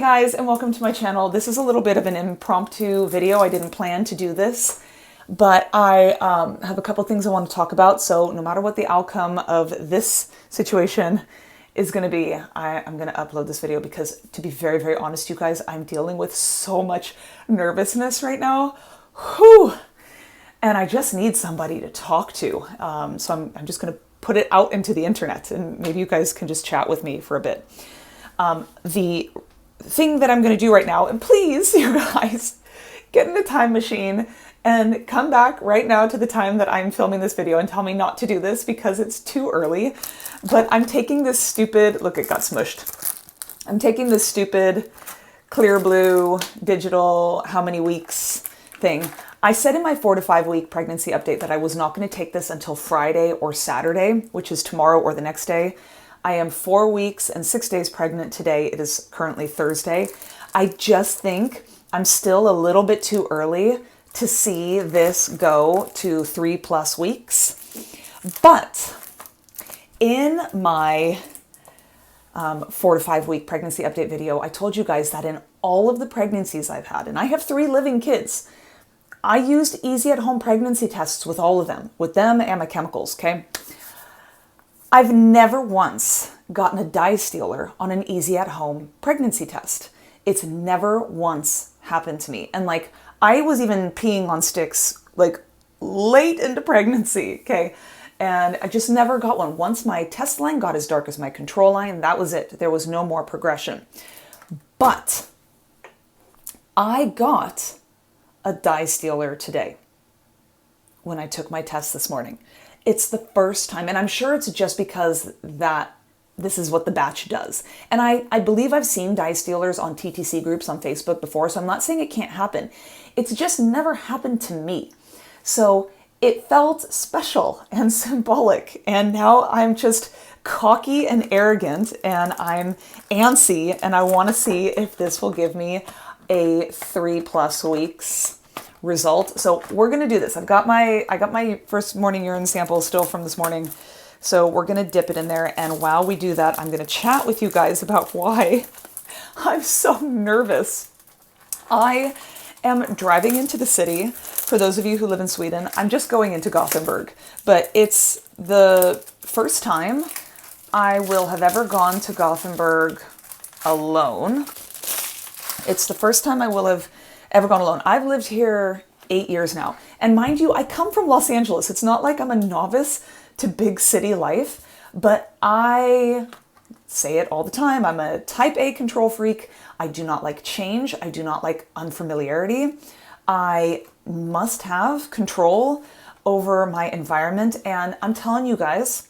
guys, and welcome to my channel. This is a little bit of an impromptu video. I didn't plan to do this, but I have a couple things I want to talk about. So no matter what the outcome of this situation is going to be, I'm going to upload this video because, to be very, very honest, you guys, I'm dealing with so much nervousness right now. Whew! And I just need somebody to talk to. So I'm just going to put it out into the internet, and maybe you guys can just chat with me for a bit. The thing that I'm going to do right now, and please, you guys, get in the time machine and come back right now to the time that I'm filming this video and tell me not to do this because it's too early. But I'm taking this stupid, look, it got smushed. I'm taking this stupid clear blue digital how many weeks thing. I said in my 4 to 5 week pregnancy update that I was not going to take this until Friday or Saturday, which is tomorrow or the next day. I am 4 weeks and 6 days pregnant today. It is currently Thursday. I just think I'm still a little bit too early to see this go to 3+ weeks. But in my 4 to 5 week pregnancy update video, I told you guys that in all of the pregnancies I've had, and I have 3 living kids, I used easy at home pregnancy tests with all of them, with them and my chemicals, okay? I've never once gotten a dye stealer on an easy at home pregnancy test. It's never once happened to me. And like, I was even peeing on sticks like late into pregnancy, okay? And I just never got one. Once my test line got as dark as my control line, that was it. There was no more progression. But I got a dye stealer today when I took my test this morning. It's the first time, and I'm sure it's just because that this is what the batch does. And I believe I've seen dye stealers on TTC groups on Facebook before, so I'm not saying it can't happen. It's just never happened to me. So it felt special and symbolic, and now I'm just cocky and arrogant, and I'm antsy, and I want to see if this will give me a 3+ weeks result. So we're going to do this. I got my first morning urine sample still from this morning. So we're going to dip it in there. And while we do that, I'm going to chat with you guys about why I'm so nervous. I am driving into the city. For those of you who live in Sweden, I'm just going into Gothenburg, but it's the first time I will have ever gone to Gothenburg alone. It's the first time I will have ever gone alone. I've lived here 8 years now. And mind you, I come from Los Angeles. It's not like I'm a novice to big city life, but I say it all the time. I'm a type A control freak. I do not like change. I do not like unfamiliarity. I must have control over my environment. And I'm telling you guys,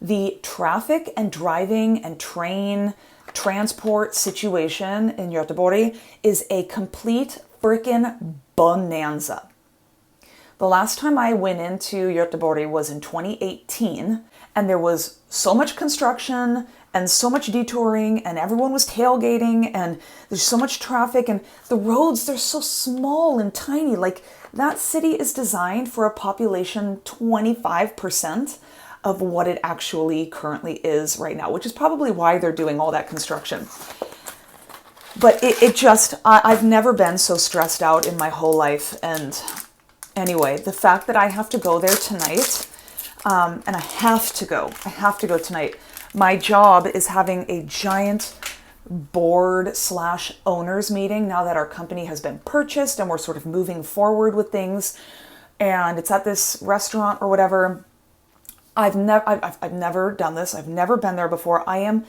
the traffic and driving and train transport situation in Göteborg is a complete freaking bonanza. The last time I went into Göteborg was in 2018, and there was so much construction and so much detouring, and everyone was tailgating, and there's so much traffic, and the roads, they're so small and tiny. Like, that city is designed for a population 25% of what it actually currently is right now, which is probably why they're doing all that construction. But I've never been so stressed out in my whole life. And anyway, the fact that I have to go there tonight, and I have to go tonight. My job is having a giant board/owners meeting now that our company has been purchased and we're sort of moving forward with things. And it's at this restaurant or whatever. I've never done this. I've never been there before. I am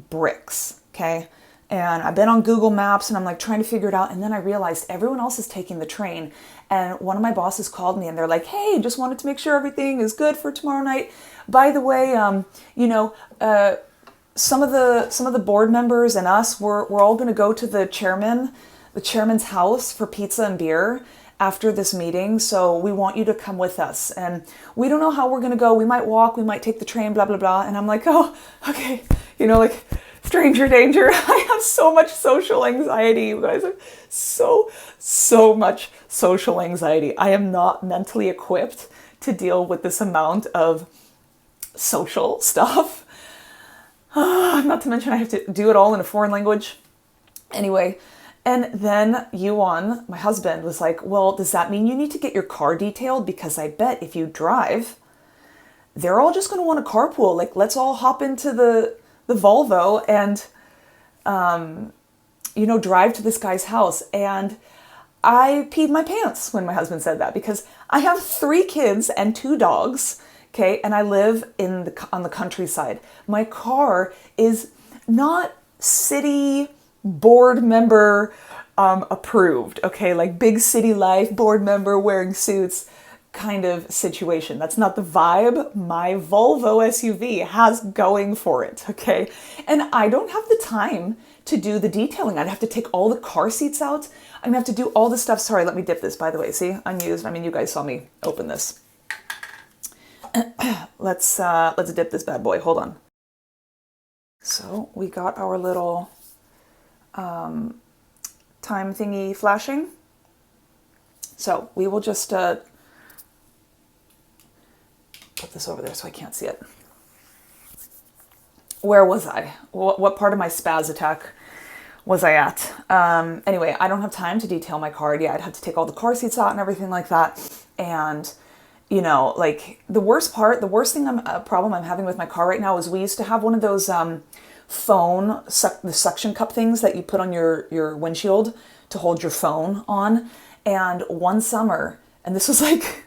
bricks, okay? And I've been on Google Maps and I'm like trying to figure it out. And then I realized everyone else is taking the train. And one of my bosses called me and they're like, hey, just wanted to make sure everything is good for tomorrow night. By the way, some of the board members and us, we're all going to go to the chairman's house for pizza and beer after this meeting, so we want you to come with us. And we don't know how we're going to go. We might walk, we might take the train, blah, blah, blah. And I'm like, oh, okay. Like stranger danger. I have so much social anxiety, you guys. So much social anxiety. I am not mentally equipped to deal with this amount of social stuff. Not to mention I have to do it all in a foreign language. Anyway, and then Yuan, my husband, was like, well, does that mean you need to get your car detailed? Because I bet if you drive, they're all just going to want to carpool. Like, let's all hop into the Volvo and, drive to this guy's house. And I peed my pants when my husband said that because I have 3 kids and 2 dogs. Okay, and I live on the countryside. My car is not city board member approved. Okay, like big city life, board member wearing suits kind of situation. That's not the vibe my Volvo SUV has going for it. Okay, and I don't have the time to do the detailing. I'd have to take all the car seats out. I'm gonna have to do all this stuff. Sorry, let me dip this, by the way. See, unused. I mean, you guys saw me open this. Let's dip this bad boy. Hold on. So we got our little time thingy flashing. So we will just put this over there so I can't see it. Where was I? What part of my spaz attack was I at? Anyway, I don't have time to detail my car. Yeah, I'd have to take all the car seats out and everything like that. And like the worst problem I'm having with my car right now is we used to have one of those the suction cup things that you put on your windshield to hold your phone on. And one summer, and this was like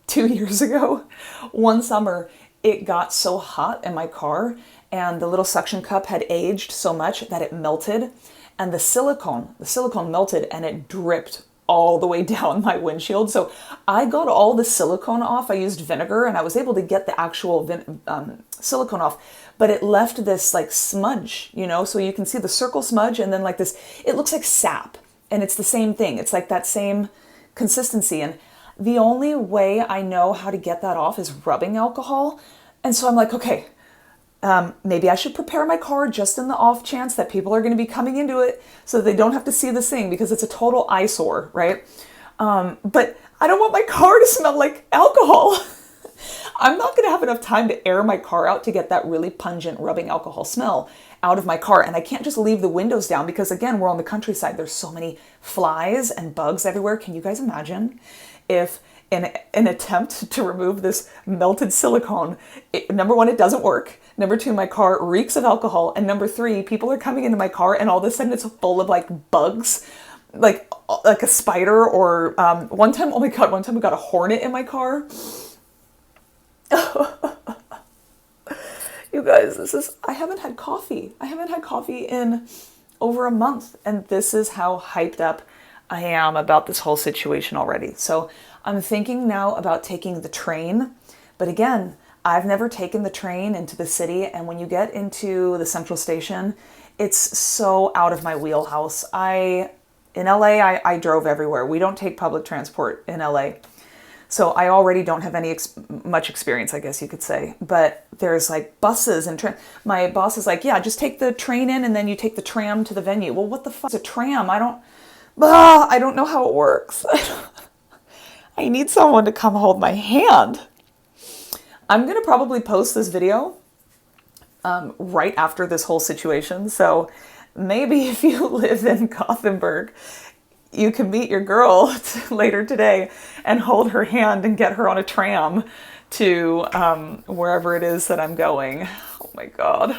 2 years ago, one summer, it got so hot in my car and the little suction cup had aged so much that it melted and the silicone melted and it dripped all the way down my windshield. So I got all the silicone off. I used vinegar and I was able to get the actual silicone off, but it left this like smudge, so you can see the circle smudge and then like this, it looks like sap and it's the same thing. It's like that same consistency. And the only way I know how to get that off is rubbing alcohol. And so I'm like, okay, maybe I should prepare my car just in the off chance that people are going to be coming into it so they don't have to see this thing because it's a total eyesore, right? But I don't want my car to smell like alcohol. I'm not going to have enough time to air my car out to get that really pungent rubbing alcohol smell out of my car. And I can't just leave the windows down because, again, we're on the countryside. There's so many flies and bugs everywhere. Can you guys imagine if in an attempt to remove this melted silicone, number 1, it doesn't work. Number 2, my car reeks of alcohol. And number 3, people are coming into my car and all of a sudden it's full of like bugs, like a spider or one time we got a hornet in my car. You guys, I haven't had coffee. I haven't had coffee in over a month. And this is how hyped up I am about this whole situation already. So I'm thinking now about taking the train. But again, I've never taken the train into the city. And when you get into the central station, it's so out of my wheelhouse. In LA, I drove everywhere. We don't take public transport in LA. So I already don't have much experience, I guess you could say. But there's like buses and my boss is like, yeah, just take the train in and then you take the tram to the venue. Well, what the fuck is a tram? I don't know how it works. I need someone to come hold my hand. I'm going to probably post this video right after this whole situation. So maybe if you live in Gothenburg, you can meet your girl later today and hold her hand and get her on a tram to wherever it is that I'm going. Oh my God.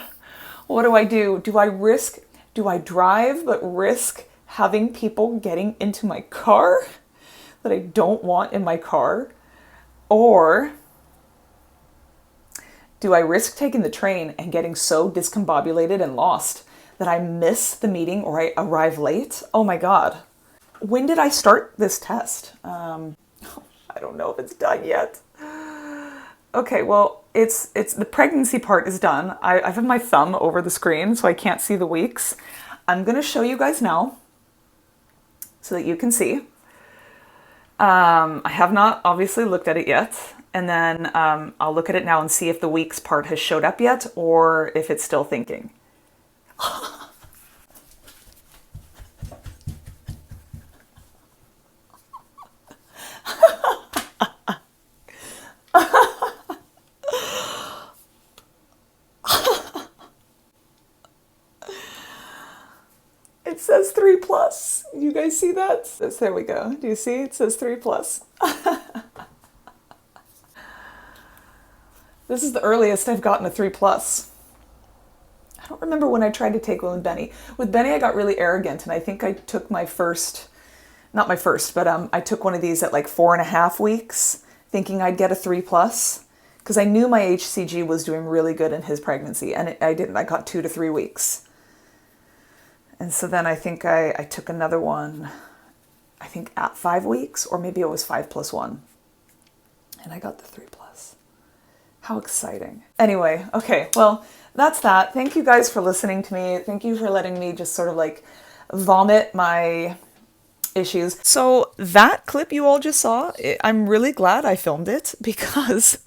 What do I do? Do I drive but risk having people getting into my car that I don't want in my car? Or do I risk taking the train and getting so discombobulated and lost that I miss the meeting or I arrive late? Oh my God. When did I start this test? I don't know if it's done yet. Okay, well, it's the pregnancy part is done. I have my thumb over the screen so I can't see the weeks. I'm going to show you guys now so that you can see. I have not obviously looked at it yet. And then I'll look at it now and see if the weeks part has showed up yet or if it's still thinking. 3+. You guys see that? There we go. Do you see? It says 3+. This is the earliest I've gotten a 3+. I don't remember when I tried to take one with Benny. With Benny, I got really arrogant, and I think I took my first, not my first, but I took one of these at like 4.5 weeks, thinking I'd get a 3+, because I knew my HCG was doing really good in his pregnancy, and I didn't. I got 2 to 3 weeks. And so then I think I took another one, I think at 5 weeks, or maybe it was 5+1. And I got the 3+. How exciting. Anyway, okay, well, that's that. Thank you guys for listening to me. Thank you for letting me just sort of like vomit my issues. So that clip you all just saw, I'm really glad I filmed it, because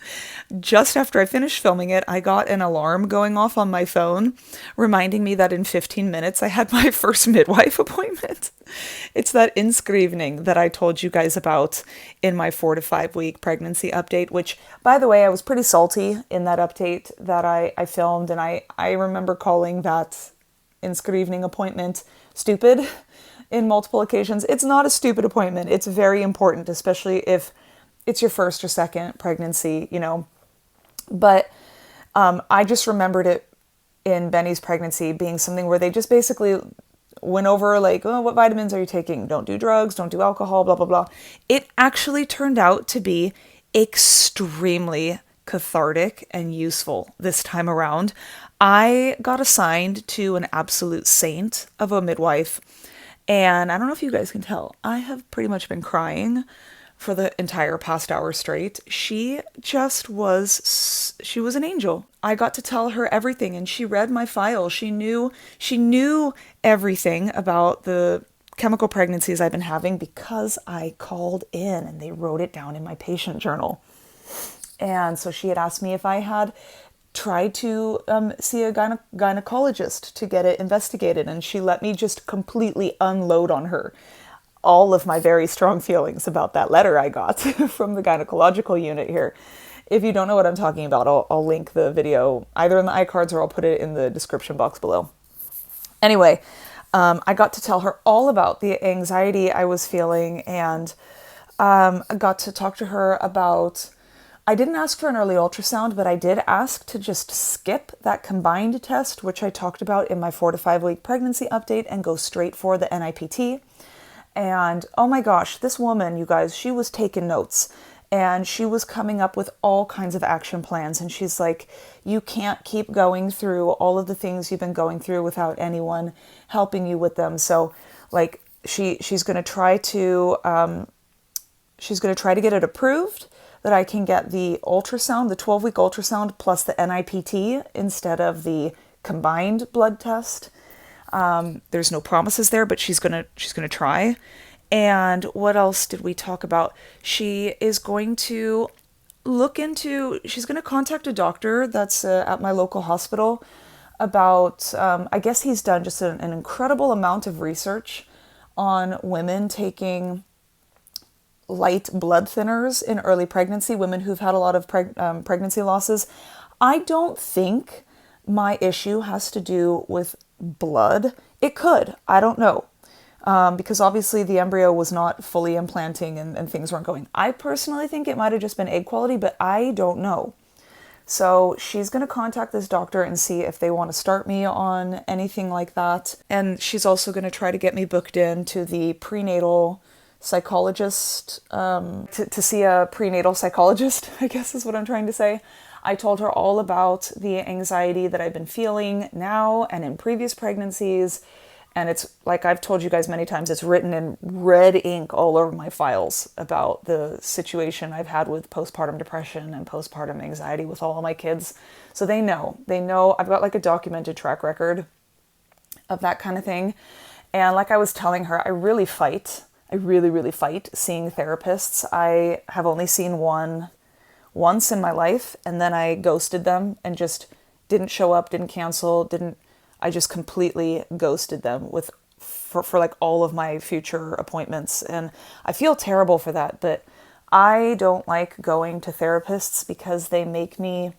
just after I finished filming it, I got an alarm going off on my phone reminding me that in 15 minutes I had my first midwife appointment. It's that inskrivning that I told you guys about in my 4 to 5 week pregnancy update, which, by the way, I was pretty salty in that update that I filmed, and I remember calling that inskrivning appointment stupid in multiple occasions. It's not a stupid appointment. It's very important, especially if it's your first or second pregnancy, you know. But I just remembered it in Benny's pregnancy being something where they just basically went over like, oh, what vitamins are you taking? Don't do drugs, don't do alcohol, blah, blah, blah. It actually turned out to be extremely cathartic and useful this time around. I got assigned to an absolute saint of a midwife. And I don't know if you guys can tell, I have pretty much been crying for the entire past hour straight. She was an angel. I got to tell her everything, and she read my file. She knew everything about the chemical pregnancies I've been having because I called in and they wrote it down in my patient journal. And so she had asked me if I had tried to see a gynecologist to get it investigated, and she let me just completely unload on her all of my very strong feelings about that letter I got from the gynecological unit here. If you don't know what I'm talking about, I'll link the video either in the iCards or I'll put it in the description box below. Anyway, I got to tell her all about the anxiety I was feeling, and I got to talk to her about, I didn't ask for an early ultrasound, but I did ask to just skip that combined test, which I talked about in my 4 to 5 week pregnancy update, and go straight for the NIPT. And oh my gosh, this woman, you guys, she was taking notes, and she was coming up with all kinds of action plans. And she's like, you can't keep going through all of the things you've been going through without anyone helping you with them. So like she's going to try to get it approved that I can get the ultrasound, the 12-week ultrasound plus the NIPT instead of the combined blood test. There's no promises there, but she's gonna try. And what else did we talk about? She is going to she's going to contact a doctor that's at my local hospital about, I guess he's done just an incredible amount of research on women taking light blood thinners in early pregnancy, women who've had a lot of pregnancy losses. I don't think my issue has to do with blood. It could. I don't know. Because obviously the embryo was not fully implanting and things weren't going. I personally think it might have just been egg quality, but I don't know. So she's going to contact this doctor and see if they want to start me on anything like that. And she's also going to try to get me booked in to the prenatal psychologist, to see a prenatal psychologist, I guess is what I'm trying to say. I told her all about the anxiety that I've been feeling now and in previous pregnancies. And it's like I've told you guys many times, it's written in red ink all over my files about the situation I've had with postpartum depression and postpartum anxiety with all of my kids. So they know I've got like a documented track record of that kind of thing. And like I was telling her, I really fight seeing therapists. I have only seen one once in my life, and then I ghosted them and just didn't show up, didn't cancel, I just completely ghosted them for like all of my future appointments. And I feel terrible for that, but I don't like going to therapists because they make me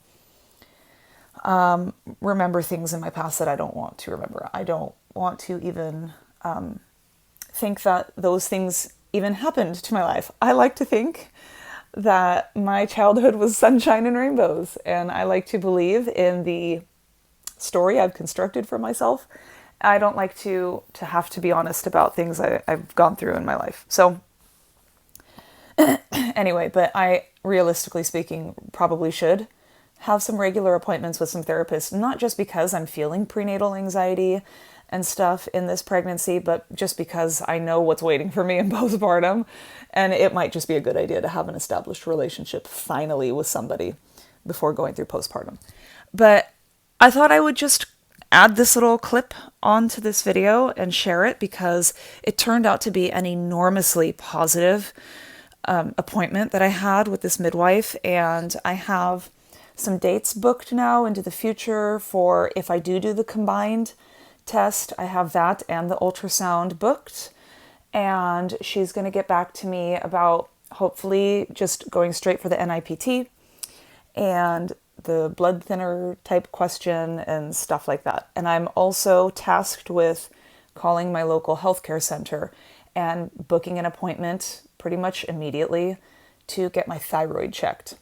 remember things in my past that I don't want to remember. I don't want to even think that those things even happened to my life. I like to think that my childhood was sunshine and rainbows, and I like to believe in the story I've constructed for myself. I don't like to have to be honest about things I've gone through in my life. So anyway, but I, realistically speaking, probably should have some regular appointments with some therapists, not just because I'm feeling prenatal anxiety and stuff in this pregnancy, but just because I know what's waiting for me in postpartum, and it might just be a good idea to have an established relationship finally with somebody before going through postpartum. But I thought I would just add this little clip onto this video and share it because it turned out to be an enormously positive appointment that I had with this midwife, and I have some dates booked now into the future for if I do the combined test. I have that and the ultrasound booked, and she's going to get back to me about hopefully just going straight for the NIPT and the blood thinner type question and stuff like that. And I'm also tasked with calling my local healthcare center and booking an appointment pretty much immediately to get my thyroid checked.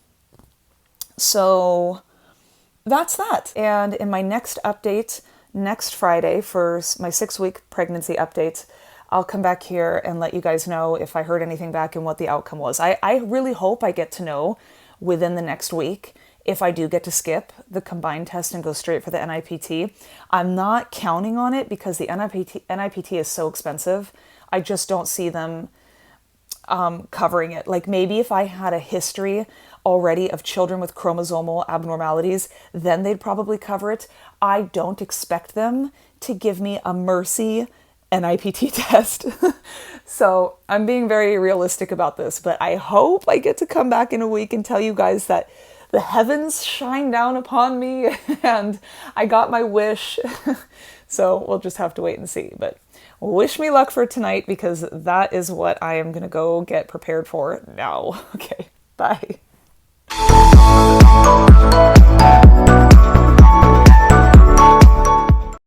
So that's that. And in my next update, next Friday for my 6-week pregnancy update, I'll come back here and let you guys know if I heard anything back and what the outcome was. I really hope I get to know within the next week if I do get to skip the combined test and go straight for the NIPT. I'm not counting on it because the NIPT is so expensive. I just don't see them covering it. Like maybe if I had a history already of children with chromosomal abnormalities, then they'd probably cover it. I don't expect them to give me a mercy NIPT test. So I'm being very realistic about this, but I hope I get to come back in a week and tell you guys that the heavens shine down upon me and I got my wish. So we'll just have to wait and see. But wish me luck for tonight because that is what I am going to go get prepared for now. Okay, bye.